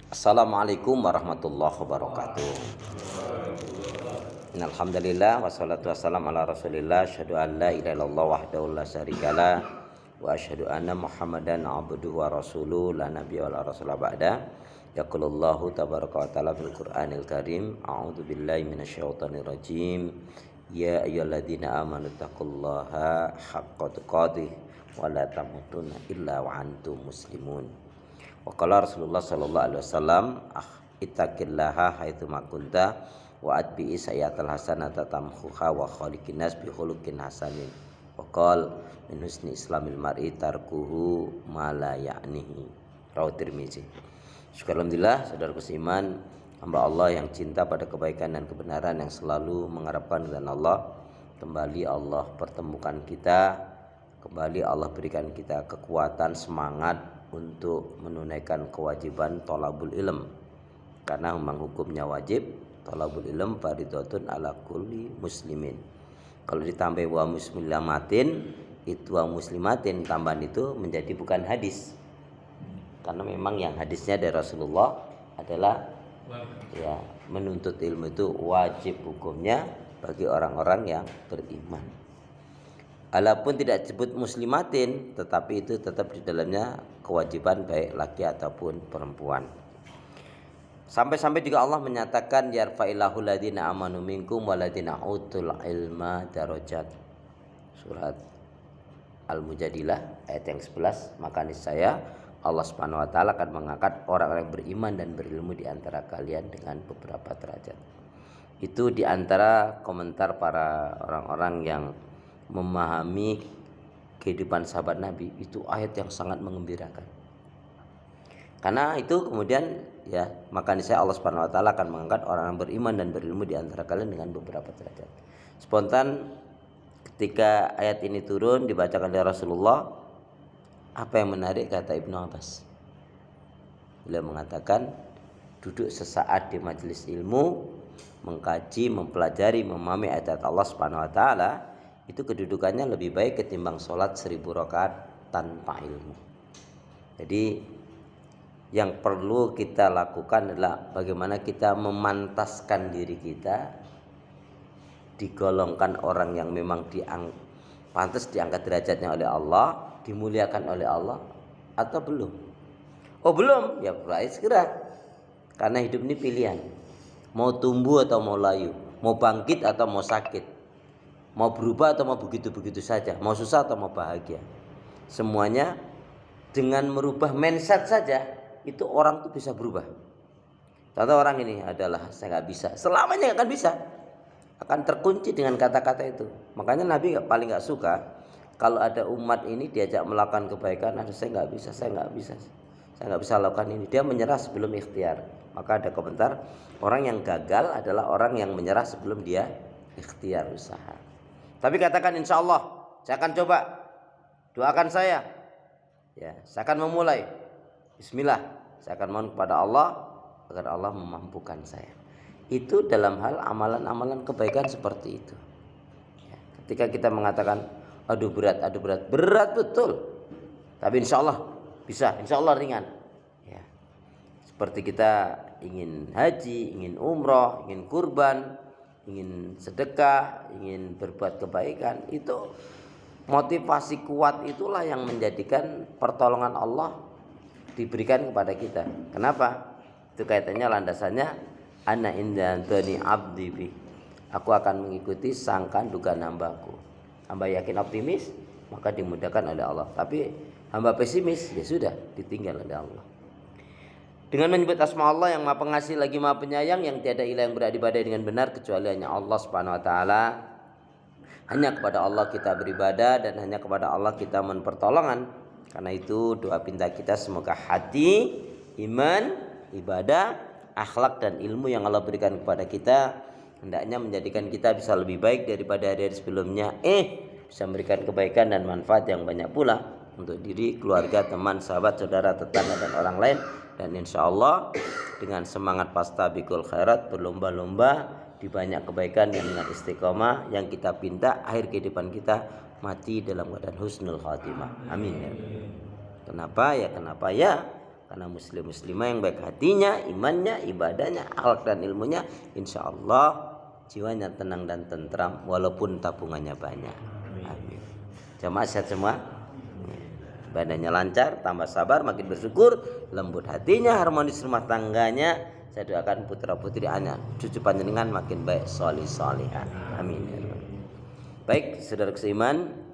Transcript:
Assalamualaikum warahmatullahi wabarakatuh. Alhamdulillah wassalatu wassalamu ala Rasulillah, asyhadu an la ilaha illallah wahdahu la syarikalah wa asyhadu anna Muhammadan abduhu wa rasuluh la nabiyya wa la rasula ba'da. Yaqulullahu tabaraka wa ta'ala fil Qur'anil Karim, a'udzu billahi minasyaitonir rajim. Ya ayyuhalladzina amanu taqullaha haqqa tuqatih wa la tamutunna illa wa antum muslimun. Wa qala Rasulullah sallallahu alaihi wasallam, ittaqillaha haitsu ma kunta wa atbi'i sayyatal hasanata tamhuha wa khaliqin nas bi khuluqin hasanin. Wa qala min husni islamil mar'i tarkuhu ma la ya'nihi. Rawahu Tirmizi. Alhamdulillah, saudaraku seiman, hamba Allah yang cinta pada kebaikan dan kebenaran, yang selalu mengharapkan dengan Allah. Kembali Allah pertemukan kita, kembali Allah berikan kita kekuatan, semangat untuk menunaikan kewajiban thalabul ilm, karena memang hukumnya wajib. Thalabul ilm fardhatun ala kulli muslimin. Kalau ditambah wa muslimatin, itu wa muslimatin, tambahan itu menjadi bukan hadis, karena memang yang hadisnya dari Rasulullah adalah ya, menuntut ilmu itu wajib hukumnya bagi orang-orang yang beriman. Walaupun tidak disebut muslimatin, tetapi itu tetap di dalamnya kewajiban baik laki ataupun perempuan. Sampai-sampai juga Allah menyatakan yarfa'illahu ladina amanu minkum waladina utul ilma darajat. Surat Al-Mujadilah ayat yang 11. Maka niscaya Allah Subhanahu wa taala akan mengangkat orang-orang yang beriman dan berilmu di antara kalian dengan beberapa derajat. Itu di antara komentar para orang-orang yang memahami kehidupan sahabat Nabi. Itu ayat yang sangat mengembirakan. Karena itu kemudian ya, maka niscaya Allah Subhanahu wa taala akan mengangkat orang yang beriman dan berilmu di antara kalian dengan beberapa derajat. Spontan ketika ayat ini turun dibacakan oleh Rasulullah, apa yang menarik kata Ibnu Abbas? Beliau mengatakan, duduk sesaat di majelis ilmu, mengkaji, mempelajari, memahami ayat Allah Subhanahu wa taala, itu kedudukannya lebih baik ketimbang sholat 1000 rakaat tanpa ilmu. Jadi yang perlu kita lakukan adalah bagaimana kita memantaskan diri kita digolongkan orang yang memang pantas diangkat derajatnya oleh Allah, dimuliakan oleh Allah, atau belum. Oh belum, ya berarti segera, karena hidup ini pilihan, mau tumbuh atau mau layu, mau bangkit atau mau sakit, mau berubah atau mau begitu-begitu saja, mau susah atau mau bahagia. Semuanya dengan merubah mindset saja, itu orang tuh bisa berubah. Contoh, orang ini adalah saya nggak bisa, selamanya nggak akan bisa, akan terkunci dengan kata-kata itu. Makanya Nabi paling nggak suka kalau ada umat ini diajak melakukan kebaikan, saya nggak bisa, saya nggak bisa lakukan ini. Dia menyerah sebelum ikhtiar. Maka ada komentar, orang yang gagal adalah orang yang menyerah sebelum dia ikhtiar usaha. Tapi katakan insya Allah saya akan coba, doakan saya, ya saya akan memulai. Bismillah, saya akan mohon kepada Allah agar Allah memampukan saya. Itu dalam hal amalan-amalan kebaikan seperti itu. Ya, ketika kita mengatakan aduh berat, berat betul, tapi insya Allah bisa, insya Allah ringan. Ya, seperti kita ingin haji, ingin umroh, ingin kurban, ingin sedekah, ingin berbuat kebaikan, itu motivasi kuat itulah yang menjadikan pertolongan Allah diberikan kepada kita. Kenapa? Itu kaitannya, landasannya ana indani abdi bi, aku akan mengikuti sangkaan dugaan hambaku. Hamba yakin optimis, maka dimudahkan oleh Allah. Tapi hamba pesimis, ya sudah, ditinggal oleh Allah. Dengan menyebut asma Allah yang Maha Pengasih lagi Maha Penyayang, yang tiada ilah yang berhak diibadahi dengan benar kecuali hanya Allah Subhanahu wa taala. Hanya kepada Allah kita beribadah dan hanya kepada Allah kita mohon pertolongan. Karena itu doa pinta kita semoga hati, iman, ibadah, akhlak dan ilmu yang Allah berikan kepada kita hendaknya menjadikan kita bisa lebih baik daripada hari-hari sebelumnya. Bisa memberikan kebaikan dan manfaat yang banyak pula untuk diri, keluarga, teman, sahabat, saudara, tetangga dan orang lain. Dan insya Allah dengan semangat fastabiqul khairat, berlomba-lomba di banyak kebaikan dan dengan istiqomah yang kita pinta, akhir kehidupan kita mati dalam keadaan husnul khatimah. Amin. Kenapa ya? Karena muslim muslimah yang baik hatinya, imannya, ibadahnya, akhlak dan ilmunya, insya Allah jiwanya tenang dan tentram walaupun tabungannya banyak. Amin. Jamaah sehat semua. Ibadahnya lancar, tambah sabar, makin bersyukur, lembut hatinya, harmonis rumah tangganya. Saya doakan putra putri anak cucu panjenengan makin baik, solih solihah. Amin. Baik, saudara seiman,